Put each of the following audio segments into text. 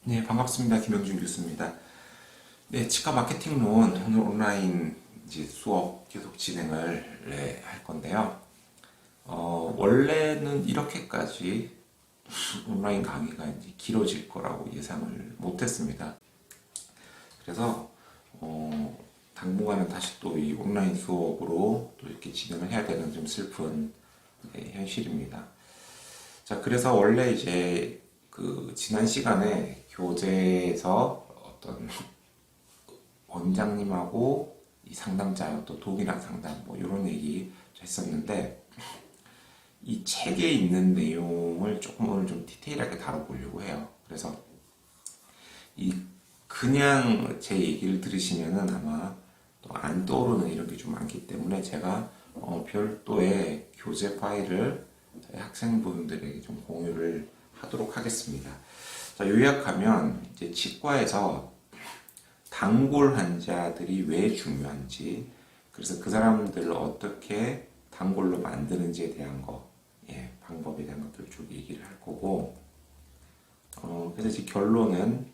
네, 반갑습니다. 김영준 교수입니다. 네, 치과 마케팅론 오늘 온라인 이제 수업 계속 진행을 할 건데요. 원래는 이렇게까지 온라인 강의가 이제 길어질 거라고 예상을 못했습니다. 그래서 당분간은 다시 또 이 온라인 수업으로 또 이렇게 진행을 해야 되는 좀 슬픈 현실입니다. 자, 그래서 원래 이제 그 지난 시간에 교재에서 어떤 원장님하고 이 상담자 또 동일한 상담 뭐 이런 얘기 했었는데 이 책에 있는 내용을 조금 오늘 좀 디테일하게 다뤄보려고 해요. 그래서 이 그냥 제 얘기를 들으시면은 아마 또 안 떠오르는 이런 게 좀 많기 때문에 제가 별도의 교재 파일을 저희 학생분들에게 좀 공유를 하도록 하겠습니다. 자, 요약하면 이제 치과에서 단골 환자들이 왜 중요한지, 그래서 그 사람들을 어떻게 단골로 만드는지에 대한 거, 방법에 대한 것들 쭉 얘기를 할 거고, 그래서 이제 결론은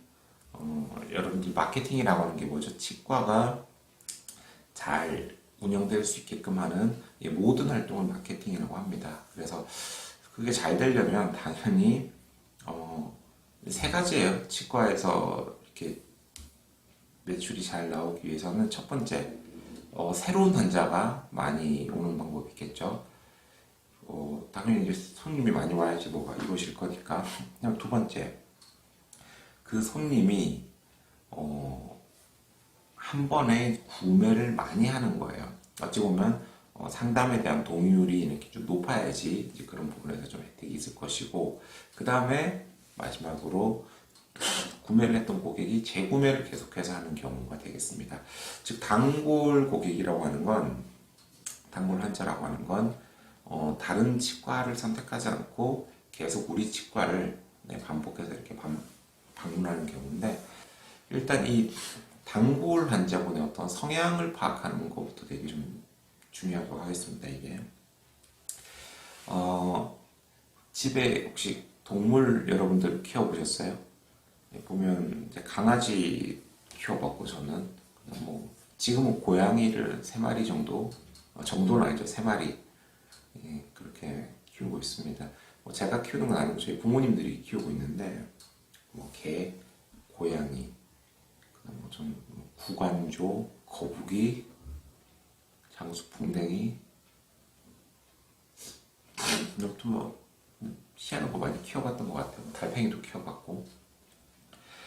여러분들 마케팅이라고 하는 게 뭐죠? 치과가 잘 운영될 수 있게끔 하는 이 모든 활동을 마케팅이라고 합니다. 그래서 그게 잘 되려면 당연히 세 가지예요. 치과에서 이렇게 매출이 잘 나오기 위해서는 첫 번째, 새로운 환자가 많이 오는 방법이 있겠죠. 당연히 이제 손님이 많이 와야지 뭐가 이루어질 거니까. 그냥 두 번째, 그 손님이 한 번에 구매를 많이 하는 거예요. 어찌 보면 상담에 대한 동의율이 이렇게 좀 높아야지 이제 그런 부분에서 좀 혜택이 있을 것이고, 그 다음에 마지막으로 구매를 했던 고객이 재구매를 계속해서 하는 경우가 되겠습니다. 즉 단골 고객이라고 하는 건, 단골 환자라고 하는 건 다른 치과를 선택하지 않고 계속 우리 치과를 반복해서 이렇게 방문하는 경우인데, 일단 이 단골 환자분의 어떤 성향을 파악하는 것부터 되게 좀 중요하다고 하겠습니다. 이게 집에 혹시 동물 여러분들 키워보셨어요? 보면 이제 강아지 키워봤고, 저는 뭐 지금은 고양이를 3마리 정도, 정도는 아니죠, 3마리 그렇게 키우고 있습니다. 뭐 제가 키우는 건 아니고 저희 부모님들이 키우고 있는데, 뭐 개, 고양이, 좀 구간조, 거북이, 장수풍뎅이, 아무튼 뭐 희한한 거 많이 키워봤던 것 같아요. 달팽이도 키워봤고.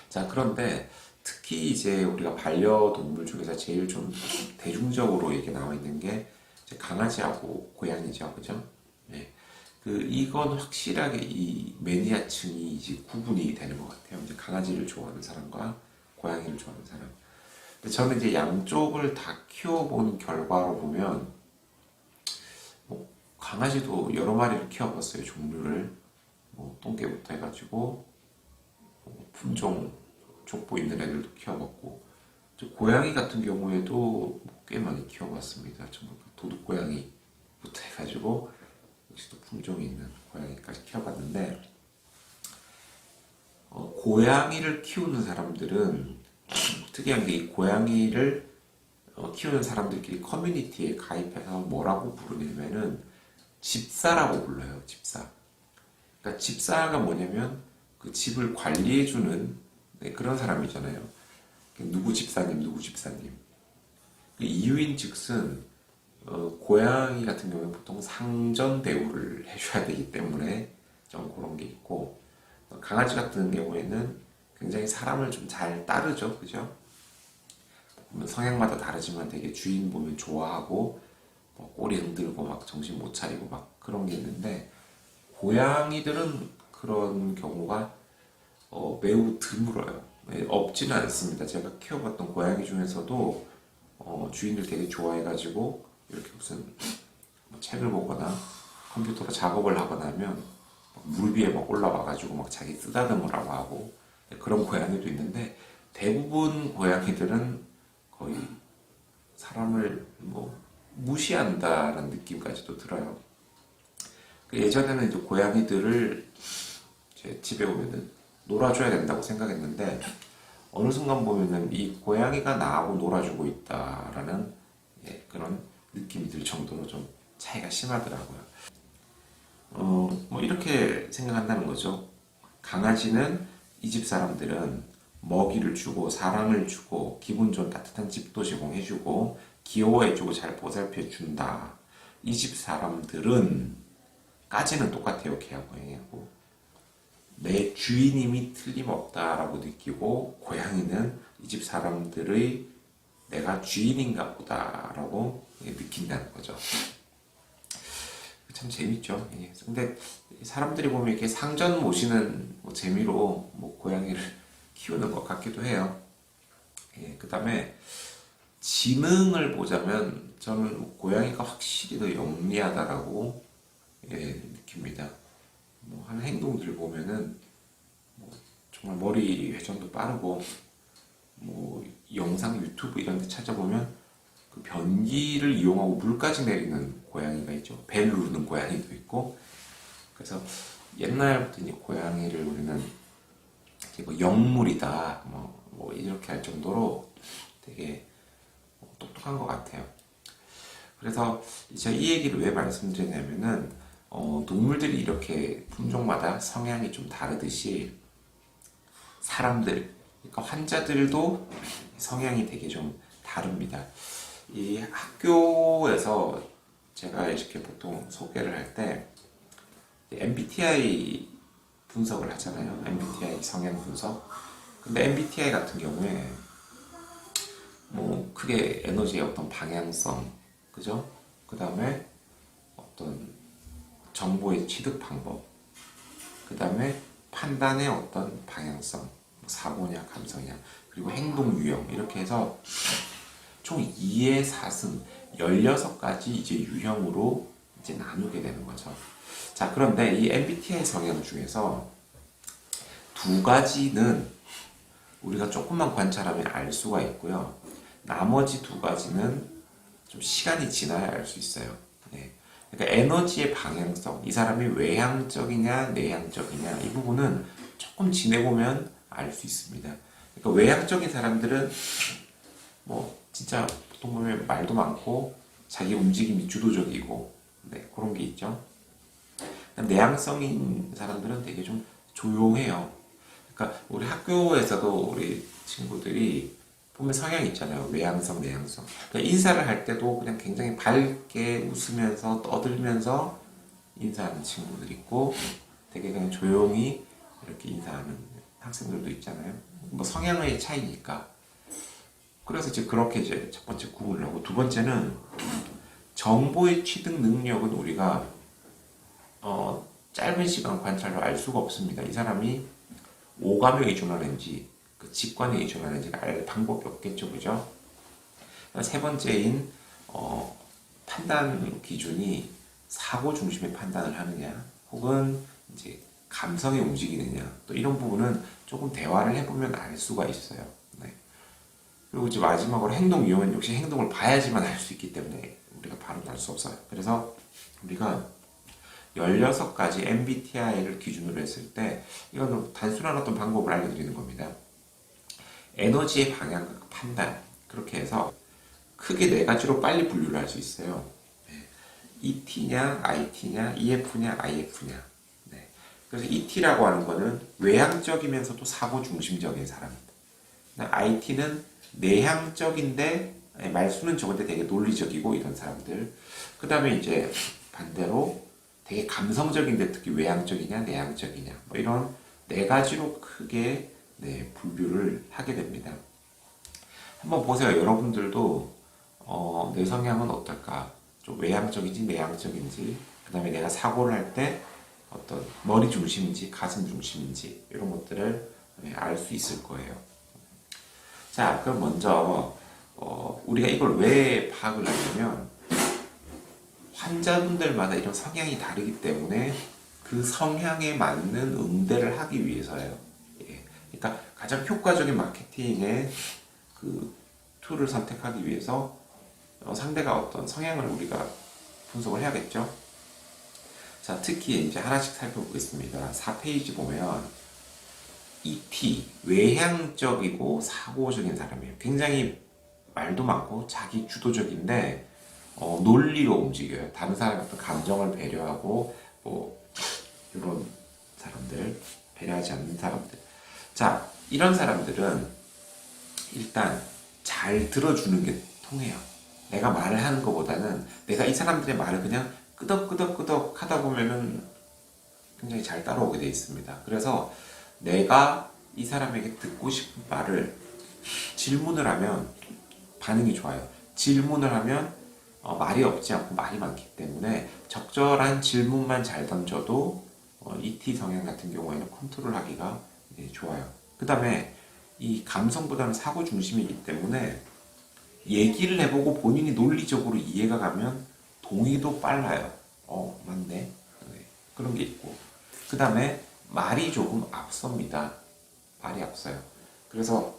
자, 그런데 특히 이제 우리가 반려동물 중에서 제일 좀 대중적으로 이렇게 나와 있는 게 이제 강아지하고 고양이죠, 그죠? 네. 이건 확실하게 이 매니아층이 이제 구분이 되는 것 같아요. 이제 강아지를 좋아하는 사람과 고양이를 좋아하는 사람. 근데 저는 이제 양쪽을 다 키워본 결과로 보면, 뭐 강아지도 여러 마리를 키워봤어요. 종류를 뭐 똥개부터 해가지고 뭐 품종 족보 있는 애들도 키워봤고, 고양이 같은 경우에도 꽤 많이 키워봤습니다. 정말 도둑고양이부터 해가지고 역시 또 품종이 있는 고양이까지 키워봤는데, 고양이를 키우는 사람들은 특이한 게, 이 고양이를 키우는 사람들끼리 커뮤니티에 가입해서 뭐라고 부르냐면은 집사라고 불러요. 집사. 그러니까 집사가 뭐냐면 그 집을 관리해주는 그런 사람이잖아요. 누구 집사님, 누구 집사님. 이유인 즉슨 고양이 같은 경우는 보통 상전 대우를 해줘야 되기 때문에 좀 그런 게 있고, 강아지 같은 경우에는 굉장히 사람을 좀 잘 따르죠, 그죠? 성향마다 다르지만 되게 주인 보면 좋아하고, 뭐 꼬리 흔들고 막 정신 못 차리고 막 그런 게 있는데, 고양이들은 그런 경우가 매우 드물어요. 없지는 않습니다. 제가 키워봤던 고양이 중에서도 주인들 되게 좋아해가지고 이렇게 무슨 뭐 책을 보거나 컴퓨터로 작업을 하거나 하면 물 위에 막 올라와가지고 막 자기 쓰다듬으라고 하고 그런 고양이도 있는데, 대부분 고양이들은 거의 사람을 뭐 무시한다라는 느낌까지도 들어요. 예전에는 이제 고양이들을 제 집에 오면은 놀아줘야 된다고 생각했는데 어느 순간 보면은 이 고양이가 나하고 놀아주고 있다라는 그런 느낌이 들 정도로 좀 차이가 심하더라고요. 뭐 이렇게 생각한다는 거죠. 강아지는 이 집 사람들은 먹이를 주고 사랑을 주고 기분 좋은 따뜻한 집도 제공해주고 귀여워해주고 잘 보살펴준다. 이 집 사람들은 까지는 똑같아요. 개하고 고양이하고. 내 주인임이 틀림없다라고 느끼고 고양이는 이 집 사람들의 내가 주인인가 보다라고 느낀다는 거죠. 참 재밌죠. 근데 사람들이 보면 이렇게 상전 모시는 뭐 재미로 뭐 고양이를 키우는 것 같기도 해요. 그 다음에 지능을 보자면 저는 고양이가 확실히 더 영리하다라고 느낍니다. 뭐 하는 행동들 보면은 뭐 정말 머리 회전도 빠르고 뭐 영상 유튜브 이런 데 찾아보면 그 변기를 이용하고 물까지 내리는 고양이가 있죠. 벨 누르는 고양이도 있고. 그래서 옛날부터 이 고양이를 우리는 뭐 영물이다 뭐 이렇게 할 정도로 되게 똑똑한 것 같아요. 그래서 제가 이 얘기를 왜 말씀드리냐면은 동물들이 이렇게 품종마다 성향이 좀 다르듯이 사람들, 그러니까 환자들도 성향이 되게 좀 다릅니다. 이 학교에서 제가 이렇게 보통 소개를 할 때 MBTI 분석을 하잖아요. MBTI 성향 분석. 근데 MBTI 같은 경우에 뭐 크게 에너지의 어떤 방향성, 그죠? 그 다음에 어떤 정보의 취득 방법, 그 다음에 판단의 어떤 방향성, 사고냐, 감성이냐, 그리고 행동 유형 이렇게 해서 총 2의 4승 16가지 이제 유형으로 이제 나누게 되는 거죠. 자, 그런데 이 MBTI 성향 중에서 2가지는 우리가 조금만 관찰하면 알 수가 있고요. 나머지 2가지는 좀 시간이 지나야 알 수 있어요. 그러니까 에너지의 방향성, 이 사람이 외향적이냐 내향적이냐 이 부분은 조금 지내보면 알 수 있습니다. 그러니까 외향적인 사람들은 뭐 진짜 보통 보면 말도 많고 자기 움직임이 주도적이고 그런 게 있죠. 내향성인 사람들은 되게 좀 조용해요. 그러니까 우리 학교에서도 우리 친구들이 보면 성향이 있잖아요. 외향성, 내향성. 그러니까 인사를 할 때도 그냥 굉장히 밝게 웃으면서 떠들면서 인사하는 친구들 있고 되게 그냥 조용히 이렇게 인사하는 학생들도 있잖아요. 뭐 성향의 차이니까. 그래서 이제 그렇게 이제 첫 번째 구분을 하고 두 번째는 정보의 취득 능력은 우리가 짧은 시간 관찰로 알 수가 없습니다. 이 사람이 오감에 의존하는지 그 직관에 의존하는지를 알 방법이 없겠죠, 그죠? 세 번째인 판단 기준이 사고 중심의 판단을 하느냐, 혹은 이제 감성에 움직이느냐, 또 이런 부분은 조금 대화를 해보면 알 수가 있어요. 그리고 이제 마지막으로 행동 유형은 역시 행동을 봐야지만 알 수 있기 때문에 우리가 바로 알 수 없어요. 그래서 우리가 16가지 MBTI를 기준으로 했을 때 이거는 단순한 어떤 방법을 알려드리는 겁니다. 에너지의 방향과 판단, 그렇게 해서 크게 4가지로 빨리 분류를 할 수 있어요. ET냐, IT냐, EF냐, IF냐. 그래서 ET라고 하는 거는 외향적이면서도 사고 중심적인 사람입니다. IT는 내향적인데 말수는 적은데 되게 논리적이고 이런 사람들. 그 다음에 이제 반대로 되게 감성적인데 특히 외향적이냐 내향적이냐 뭐 이런 4가지로 크게 분류를 하게 됩니다. 한번 보세요. 여러분들도 내 성향은 어떨까? 좀 외향적인지 내향적인지, 그 다음에 내가 사고를 할 때 어떤 머리 중심인지 가슴 중심인지 이런 것들을 알 수 있을 거예요. 자, 그럼 먼저 우리가 이걸 왜 파악을 하냐면 환자분들마다 이런 성향이 다르기 때문에 그 성향에 맞는 응대를 하기 위해서예요. 그러니까 가장 효과적인 마케팅의 그 툴을 선택하기 위해서 상대가 어떤 성향을 우리가 분석을 해야겠죠. 자, 특히 이제 하나씩 살펴보겠습니다. 4페이지 보면 ET, 외향적이고 사고적인 사람이에요. 굉장히 말도 많고 자기 주도적인데 논리로 움직여요. 다른 사람의 어떤 감정을 배려하고 뭐 이런 사람들, 배려하지 않는 사람들. 자, 이런 사람들은 일단 잘 들어주는 게 통해요. 내가 말을 하는 것보다는 내가 이 사람들의 말을 그냥 끄덕끄덕끄덕 하다 보면은 굉장히 잘 따라오게 돼 있습니다. 그래서 내가 이 사람에게 듣고 싶은 말을 질문을 하면 반응이 좋아요. 질문을 하면 말이 없지 않고 말이 많기 때문에 적절한 질문만 잘 던져도 ET 성향 같은 경우에는 컨트롤하기가 좋아요. 그 다음에 이 감성보다는 사고 중심이기 때문에 얘기를 해보고 본인이 논리적으로 이해가 가면 동의도 빨라요. 맞네. 네, 그런 게 있고. 그 다음에 말이 조금 앞섭니다. 말이 앞서요. 그래서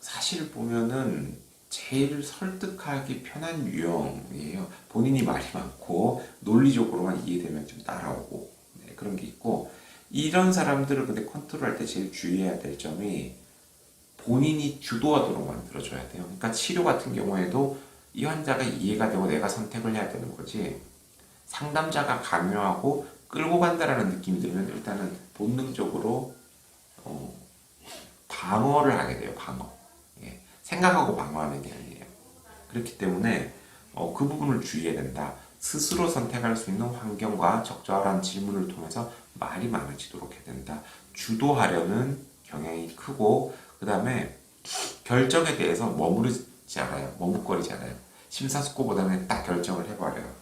사실 보면은 제일 설득하기 편한 유형이에요. 본인이 말이 많고 논리적으로만 이해되면 좀 따라오고 네, 그런 게 있고 이런 사람들을 근데 컨트롤할 때 제일 주의해야 될 점이 본인이 주도하도록 만들어줘야 돼요. 그러니까 치료 같은 경우에도 이 환자가 이해가 되고 내가 선택을 해야 되는 거지 상담자가 강요하고 끌고 간다라는 느낌이 들면 일단은 본능적으로 방어를 하게 돼요. 방어. 예. 생각하고 방어하는 게 아니에요. 그렇기 때문에 그 부분을 주의해야 된다. 스스로 선택할 수 있는 환경과 적절한 질문을 통해서 말이 많아지도록 해야 된다. 주도하려는 경향이 크고 그 다음에 결정에 대해서 머무르지 않아요. 머뭇거리지 않아요. 심사숙고보다는 딱 결정을 해버려요.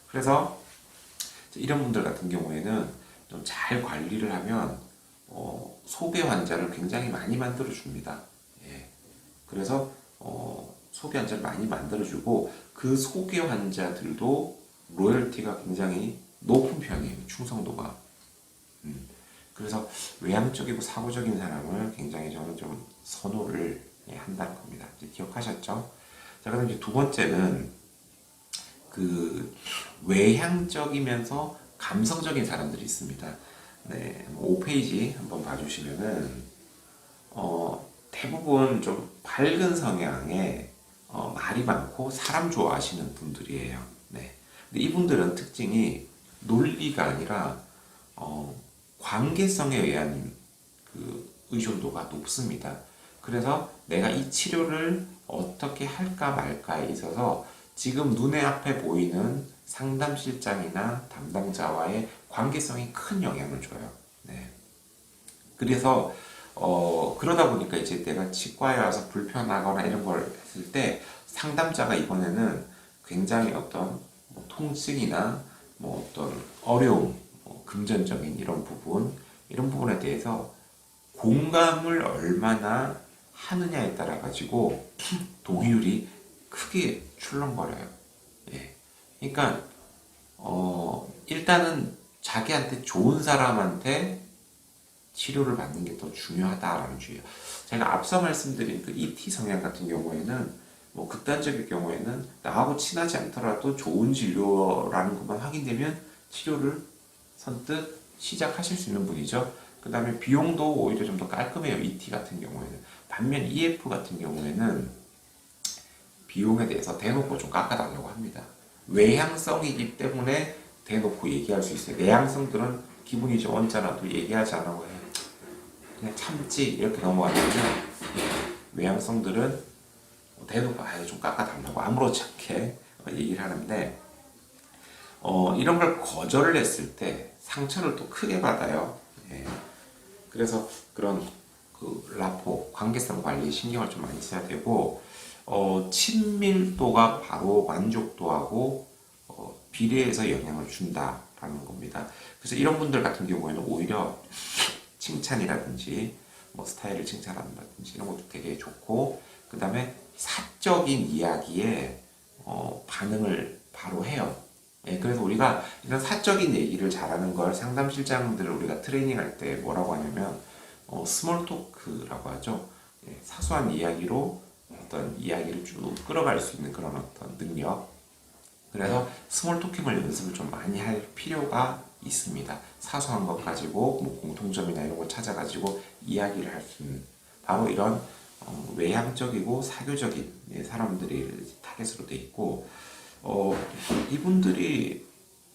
그래서 이런 분들 같은 경우에는 좀 잘 관리를 하면 소개 환자를 굉장히 많이 만들어 줍니다. 예. 그래서 소개 환자를 많이 만들어 주고 그 소개 환자들도 로열티가 굉장히 높은 편이에요. 충성도가. 그래서 외향적이고 사고적인 사람을 굉장히 저는 좀 선호를 한다는 겁니다. 이제 기억하셨죠? 자, 그럼 이제 두 번째는 그 외향적이면서 감성적인 사람들이 있습니다. 네, 5페이지 한번 봐주시면은 대부분 좀 밝은 성향의 말이 많고 사람 좋아하시는 분들이에요. 네. 근데 이분들은 특징이 논리가 아니라 관계성에 의한 그 의존도가 높습니다. 그래서 내가 이 치료를 어떻게 할까 말까에 있어서 지금 눈에 앞에 보이는 상담실장이나 담당자와의 관계성이 큰 영향을 줘요. 네. 그래서 그러다 보니까 이제 내가 치과에 와서 불편하거나 이런 걸 했을 때 상담자가 이번에는 굉장히 어떤 뭐 통증이나 뭐 어떤 어려움, 뭐 금전적인 이런 부분에 대해서 공감을 얼마나 하느냐에 따라 가지고 동의율이 크게 출렁거려요. 예. 그러니까 일단은 자기한테 좋은 사람한테 치료를 받는 게 더 중요하다라는 주의예요. 제가 앞서 말씀드린 그 ET 성향 같은 경우에는 뭐 극단적일 경우에는 나하고 친하지 않더라도 좋은 진료라는 것만 확인되면 치료를 선뜻 시작하실 수 있는 분이죠. 그 다음에 비용도 오히려 좀 더 깔끔해요. ET 같은 경우에는. 반면 EF 같은 경우에는 비용에 대해서 대놓고 좀 깎아달라고 합니다. 외향성이기 때문에 대놓고 얘기할 수 있어요. 내향성들은 기분이 좀 언짢아도 얘기하지 않아고 해요. 그냥 참지 이렇게 넘어가는데 외향성들은 대놓고 좀 깎아달라고 아무렇지 않게 얘기를 하는데 이런 걸 거절을 했을 때 상처를 또 크게 받아요. 예. 그래서 그런 그 라포 관계성 관리에 신경을 좀 많이 써야 되고 친밀도가 바로 만족도하고 비례해서 영향을 준다라는 겁니다. 그래서 이런 분들 같은 경우에는 오히려 칭찬이라든지 뭐 스타일을 칭찬한다든지 이런 것도 되게 좋고 그 다음에 사적인 이야기에 반응을 바로 해요. 예, 그래서 우리가 이런 사적인 얘기를 잘하는 걸 상담실장들을 우리가 트레이닝할 때 뭐라고 하냐면 스몰 토크라고 하죠. 예, 사소한 이야기로 어떤 이야기를 쭉 끌어갈 수 있는 그런 어떤 능력. 그래서 스몰 토킹을 연습을 좀 많이 할 필요가 있습니다. 사소한 것 가지고 뭐 공통점이나 이런 걸 찾아가지고 이야기를 할 수 있는 바로 이런 외향적이고 사교적인 사람들이 타겟으로 돼 있고 이분들이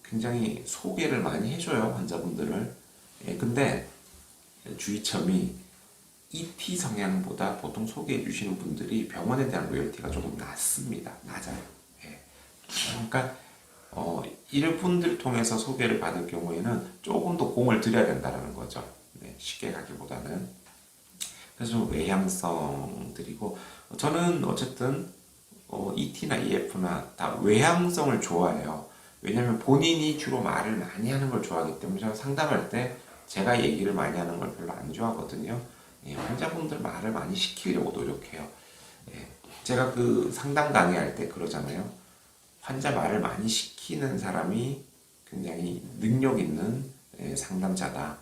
굉장히 소개를 많이 해줘요, 환자분들을. 근데 주의점이 ET 성향보다 보통 소개해 주시는 분들이 병원에 대한 로열티가 조금 낮습니다. 낮아요. 그러니까 이분들 통해서 소개를 받을 경우에는 조금 더 공을 들여야 된다는 거죠. 쉽게 가기보다는. 그래서 좀 외향성들이고 저는 어쨌든 ET나 EF나 다 외향성을 좋아해요. 왜냐면 본인이 주로 말을 많이 하는 걸 좋아하기 때문에 저는 상담할 때 제가 얘기를 많이 하는 걸 별로 안 좋아하거든요. 환자분들 말을 많이 시키려고 노력해요. 제가 그 상담 강의할 때 그러잖아요. 환자 말을 많이 시키는 사람이 굉장히 능력 있는 상담자다.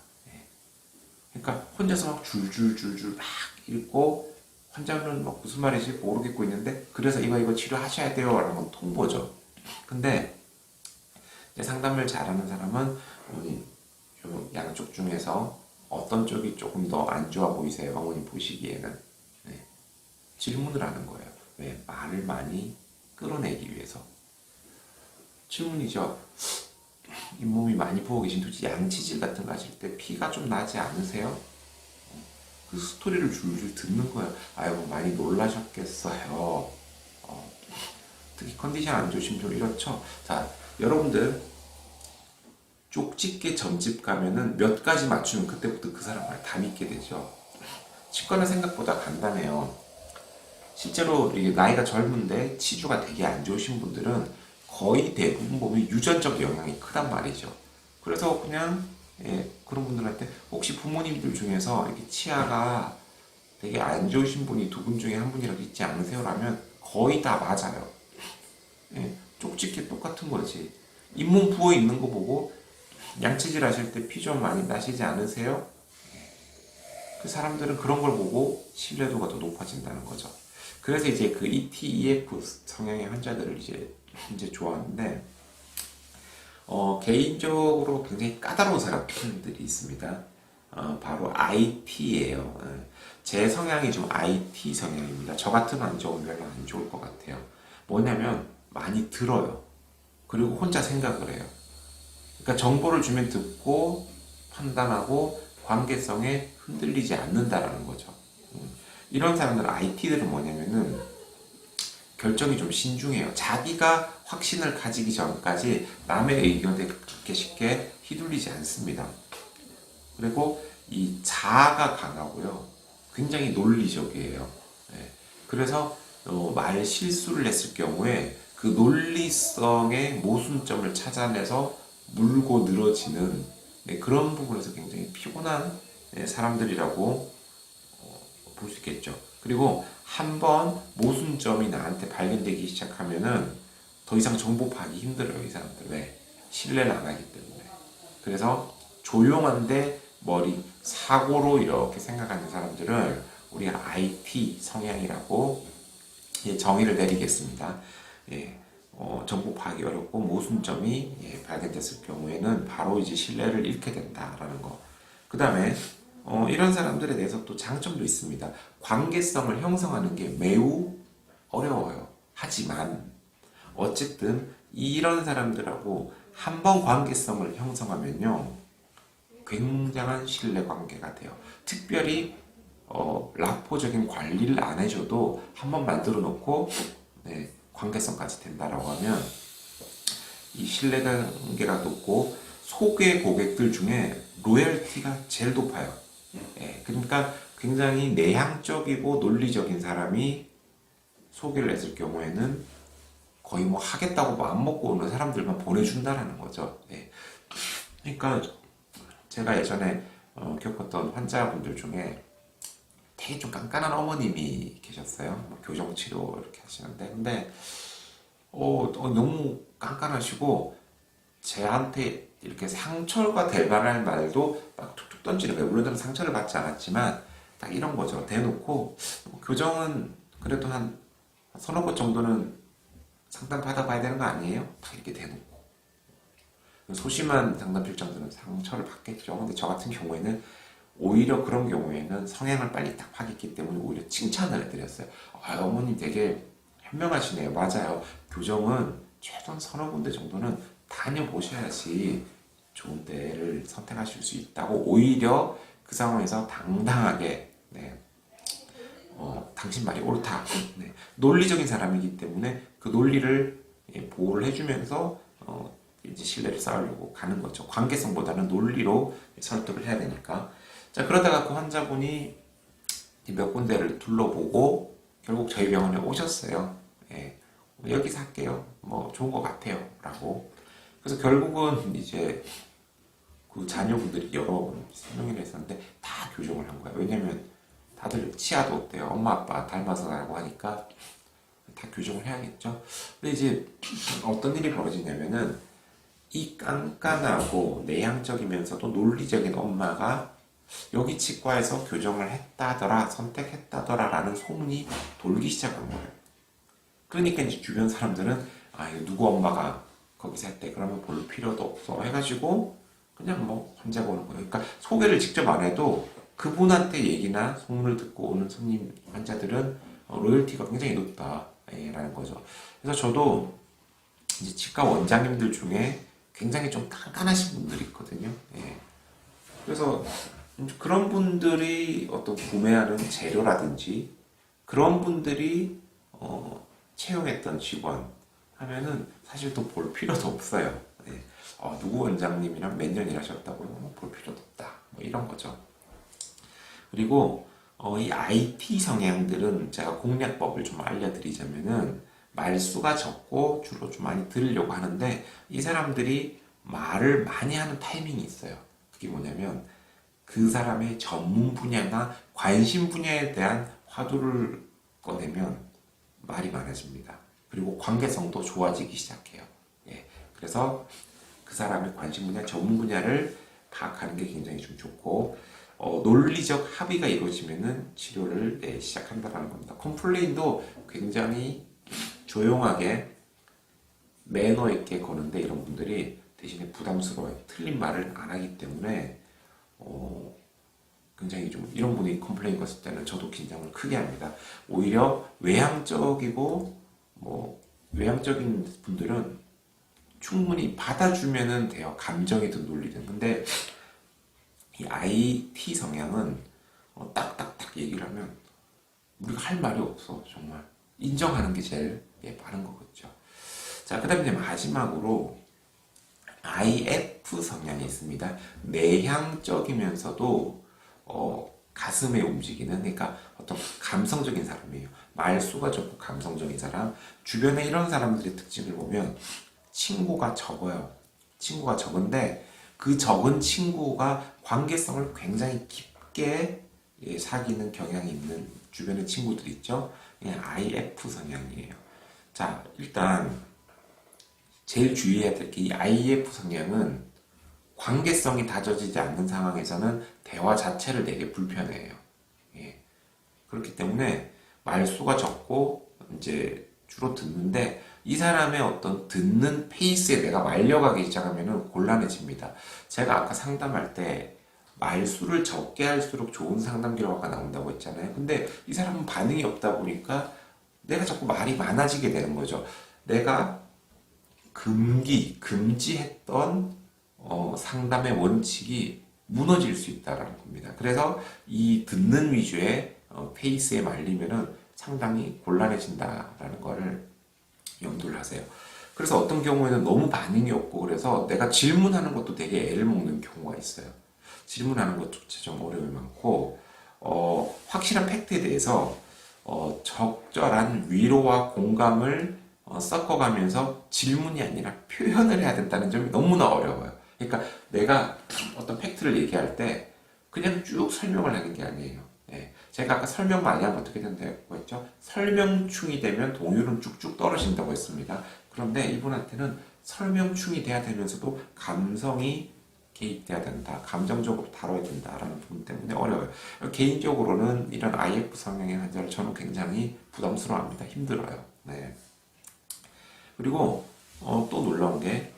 그러니까 혼자서 막 줄줄줄줄 막 읽고 환자는 막 무슨 말인지 모르겠고 있는데 그래서 이거 치료하셔야 돼요 라는 건 통보죠. 근데 상담을 잘하는 사람은 어머니 양쪽 중에서 어떤 쪽이 조금 더 안 좋아 보이세요? 어머니 보시기에는 질문을 하는 거예요. 왜? 말을 많이 끌어내기 위해서. 질문이죠. 잇몸이 많이 부어 계신 도대체 양치질 같은 거 하실 때 피가 좀 나지 않으세요? 그 스토리를 줄줄 듣는 거예요. 아이고 많이 놀라셨겠어요. 특히 컨디션 안 좋으시면 좀 이렇죠. 자, 여러분들 쪽집게 점집 가면은 몇 가지 맞추면 그때부터 그 사람 말 다 믿게 되죠. 치과는 생각보다 간단해요. 실제로 이게 나이가 젊은데 치주가 되게 안 좋으신 분들은 거의 대부분 보면 유전적 영향이 크단 말이죠. 그래서 그냥 그런 분들한테 혹시 부모님들 중에서 이렇게 치아가 되게 안 좋으신 분이 두 분 중에 한 분이라도 있지 않으세요? 라면 거의 다 맞아요. 쪽집게 똑같은 거지. 잇몸 부어 있는 거 보고 양치질 하실 때 피 좀 많이 나시지 않으세요? 그 사람들은 그런 걸 보고 신뢰도가 더 높아진다는 거죠. 그래서 이제 그 ET, EF 성향의 환자들을 이제 좋아하는데, 개인적으로 굉장히 까다로운 사람들이 있습니다. 바로 IT예요. 제 성향이 좀 IT 성향입니다. 저 같으면 안 좋으면 별로 안 좋을 것 같아요. 뭐냐면 많이 들어요. 그리고 혼자 생각을 해요. 그러니까 정보를 주면 듣고 판단하고 관계성에 흔들리지 않는다라는 거죠. 이런 사람들 IT들은 뭐냐면은 결정이 좀 신중해요. 자기가 확신을 가지기 전까지 남의 의견에 그렇게 쉽게 휘둘리지 않습니다. 그리고 이 자아가 강하고요. 굉장히 논리적이에요. 그래서 말 실수를 했을 경우에 그 논리성의 모순점을 찾아내서 물고 늘어지는 그런 부분에서 굉장히 피곤한 사람들이라고 볼 수 있겠죠. 그리고 한번 모순점이 나한테 발견되기 시작하면은 더 이상 정보 파악이 힘들어요, 이 사람들. 왜? 신뢰를 안 하기 때문에. 그래서 조용한데 머리, 사고로 이렇게 생각하는 사람들을 우리가 IT 성향이라고 정의를 내리겠습니다. 정보 파악이 어렵고 모순점이 발견됐을 경우에는 바로 이제 신뢰를 잃게 된다라는 거. 그 다음에 이런 사람들에 대해서 또 장점도 있습니다. 관계성을 형성하는 게 매우 어려워요. 하지만 어쨌든 이런 사람들하고 한번 관계성을 형성하면요 굉장한 신뢰 관계가 돼요. 특별히 라포적인 관리를 안 해줘도 한번 만들어 놓고 관계성까지 된다라고 하면 이 신뢰 관계가 높고 소개 고객들 중에 로열티가 제일 높아요. 그러니까 굉장히 내향적이고 논리적인 사람이 소개를 했을 경우에는 거의 뭐 하겠다고 마음 먹고 오는 사람들만 보내준다라는 거죠. 그러니까 제가 예전에 겪었던 환자분들 중에 되게 좀 깐깐한 어머님이 계셨어요. 뭐 교정치료 이렇게 하시는데 근데 너무 깐깐하시고 제한테 이렇게 상처가 될 만한 말도 막 툭툭 던지는 거예요. 물론 저는 상처를 받지 않았지만 딱 이런 거죠. 대놓고 교정은 그래도 한 서너 번 정도는 상담 받아봐야 되는 거 아니에요? 딱 이렇게 대놓고 소심한 상담 필장들은 상처를 받겠죠. 근데 저 같은 경우에는 오히려 그런 경우에는 성향을 빨리 딱 파악했기 때문에 오히려 칭찬을 해드렸어요. 아, 어머님 되게 현명하시네요. 맞아요. 교정은 최소한 서너 군데 정도는 다녀보셔야지 좋은 데를 선택하실 수 있다고 오히려 그 상황에서 당당하게 네, 당신 말이 옳다. 네, 논리적인 사람이기 때문에 그 논리를 보호를 해주면서 이제 신뢰를 쌓으려고 가는 거죠. 관계성보다는 논리로 설득을 해야 되니까. 자, 그러다가 그 환자분이 몇 군데를 둘러보고 결국 저희 병원에 오셨어요. 예, 여기서 할게요. 뭐 좋은 것 같아요. 라고. 그래서 결국은 이제 그 자녀분들이 여러 번 설명을 했었는데 다 교정을 한 거예요. 왜냐면 다들 치아도 어때요? 엄마 아빠 닮아서 나고 하니까 다 교정을 해야겠죠. 근데 이제 어떤 일이 벌어지냐면은 이 깐깐하고 내향적이면서도 논리적인 엄마가 여기 치과에서 교정을 했다더라, 선택했다더라 라는 소문이 돌기 시작한 거예요. 그러니까 이제 주변 사람들은 아, 이거 누구 엄마가 거기서 했대. 그러면 볼 필요도 없어. 해가지고 그냥 뭐 환자가 오는 거예요. 그러니까 소개를 직접 안 해도 그분한테 얘기나 소문을 듣고 오는 손님 환자들은 로열티가 굉장히 높다라는 거죠. 그래서 저도 이제 치과 원장님들 중에 굉장히 좀 깐깐하신 분들이 있거든요. 예. 그래서 그런 분들이 어떤 구매하는 재료라든지 그런 분들이 채용했던 직원 하면은 사실 또 볼 필요도 없어요. 예. 누구 원장님이랑 몇 년 일하셨다고요? 볼 필요도 없다. 뭐 이런 거죠. 그리고 이 IT 성향들은 제가 공략법을 좀 알려드리자면은 말수가 적고 주로 좀 많이 들으려고 하는데 이 사람들이 말을 많이 하는 타이밍이 있어요. 그게 뭐냐면 그 사람의 전문 분야나 관심 분야에 대한 화두를 꺼내면 말이 많아집니다. 그리고 관계성도 좋아지기 시작해요. 예. 그래서 그 사람의 관심 분야, 전문 분야를 파악하는 게 굉장히 좀 좋고 논리적 합의가 이루어지면은 치료를 시작한다는 겁니다. 컴플레인도 굉장히 조용하게 매너 있게 거는데 이런 분들이 대신에 부담스러워요. 틀린 말을 안 하기 때문에 굉장히 좀 이런 분이 컴플레인 갔을 때는 저도 긴장을 크게 합니다. 오히려 외향적이고 외향적인 분들은 충분히 받아주면은 돼요. 감정이든 논리든. 근데 이 IT 성향은 딱딱딱 얘기를 하면 우리가 할 말이 없어. 정말 인정하는 게 제일 빠른 거겠죠. 자, 그 다음에 이제 마지막으로 IF 성향이 있습니다. 내향적이면서도 가슴에 움직이는, 그러니까 어떤 감성적인 사람이에요. 말수가 적고 감성적인 사람. 주변에 이런 사람들의 특징을 보면 친구가 적어요. 친구가 적은데 그 적은 친구가 관계성을 굉장히 깊게 사귀는 경향이 있는 주변의 친구들 있죠. IF 성향이에요. 자, 일단 제일 주의해야 될 게 이 IF 성향은 관계성이 다져지지 않는 상황에서는 대화 자체를 되게 불편해해요. 예. 그렇기 때문에 말수가 적고 이제 주로 듣는데 이 사람의 어떤 듣는 페이스에 내가 말려가기 시작하면 곤란해집니다. 제가 아까 상담할 때 말수를 적게 할수록 좋은 상담 결과가 나온다고 했잖아요. 근데 이 사람은 반응이 없다 보니까 내가 자꾸 말이 많아지게 되는 거죠. 내가 금지했던 상담의 원칙이 무너질 수 있다는 겁니다. 그래서 이 듣는 위주의 페이스에 말리면은 상당히 곤란해진다라는 거를 염두를 하세요. 그래서 어떤 경우에는 너무 반응이 없고 그래서 내가 질문하는 것도 되게 애를 먹는 경우가 있어요. 질문하는 것조차 좀 어려움이 많고 확실한 팩트에 대해서 적절한 위로와 공감을 섞어가면서 질문이 아니라 표현을 해야 된다는 점이 너무나 어려워요. 그러니까 내가 어떤 팩트를 얘기할 때 그냥 쭉 설명을 하는 게 아니에요. 예. 제가 아까 설명 많이 하면 어떻게 된다고 했죠? 설명충이 되면 동요는 쭉쭉 떨어진다고 했습니다. 그런데 이분한테는 설명충이 돼야 되면서도 감성이 개입돼야 된다. 감정적으로 다뤄야 된다라는 부분 때문에 어려워요. 개인적으로는 이런 IF 성향의 환자를 저는 굉장히 부담스러워합니다. 힘들어요. 네. 그리고 또 놀라운 게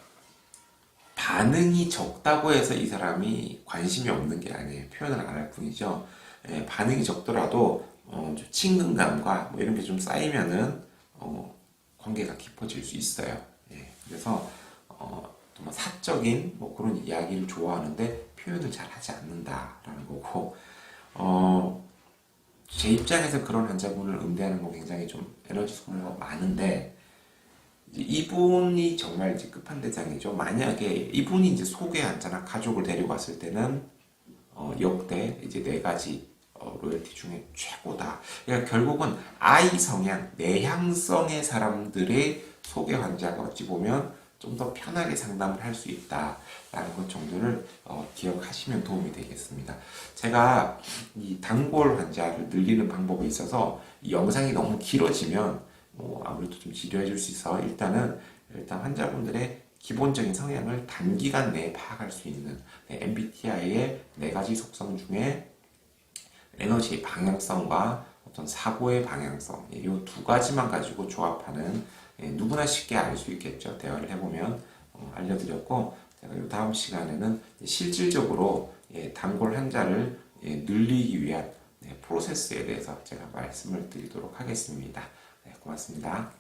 반응이 적다고 해서 이 사람이 관심이 없는 게 아니에요. 표현을 안 할 뿐이죠. 예, 반응이 적더라도 좀 친근감과 뭐 이런 게 좀 쌓이면은 관계가 깊어질 수 있어요. 예, 그래서 또 사적인 뭐 그런 이야기를 좋아하는데 표현을 잘 하지 않는다라는 거고, 제 입장에서 그런 환자분을 응대하는 건 굉장히 좀 에너지 소모가 많은데, 이분이 정말 이제 끝판대장이죠. 만약에 이분이 이제 소개 환자나 가족을 데리고 왔을 때는 역대 이제 네 가지 로열티 중에 최고다. 그러니까 결국은 I 성향, 내향성의 사람들의 소개 환자가 어찌 보면 좀 더 편하게 상담을 할 수 있다라는 것 정도를 기억하시면 도움이 되겠습니다. 제가 이 단골 환자를 늘리는 방법에 있어서 이 영상이 너무 길어지면 아무래도 좀 지루해 질 수 있어 일단 환자분들의 기본적인 성향을 단기간 내에 파악할 수 있는 MBTI의 네 가지 속성 중에 에너지의 방향성과 어떤 사고의 방향성, 이 두 가지만 가지고 조합하는, 누구나 쉽게 알 수 있겠죠. 대화를 해보면 알려드렸고, 제가 이 다음 시간에는 실질적으로 단골 환자를 늘리기 위한 프로세스에 대해서 제가 말씀을 드리도록 하겠습니다. 네, 고맙습니다.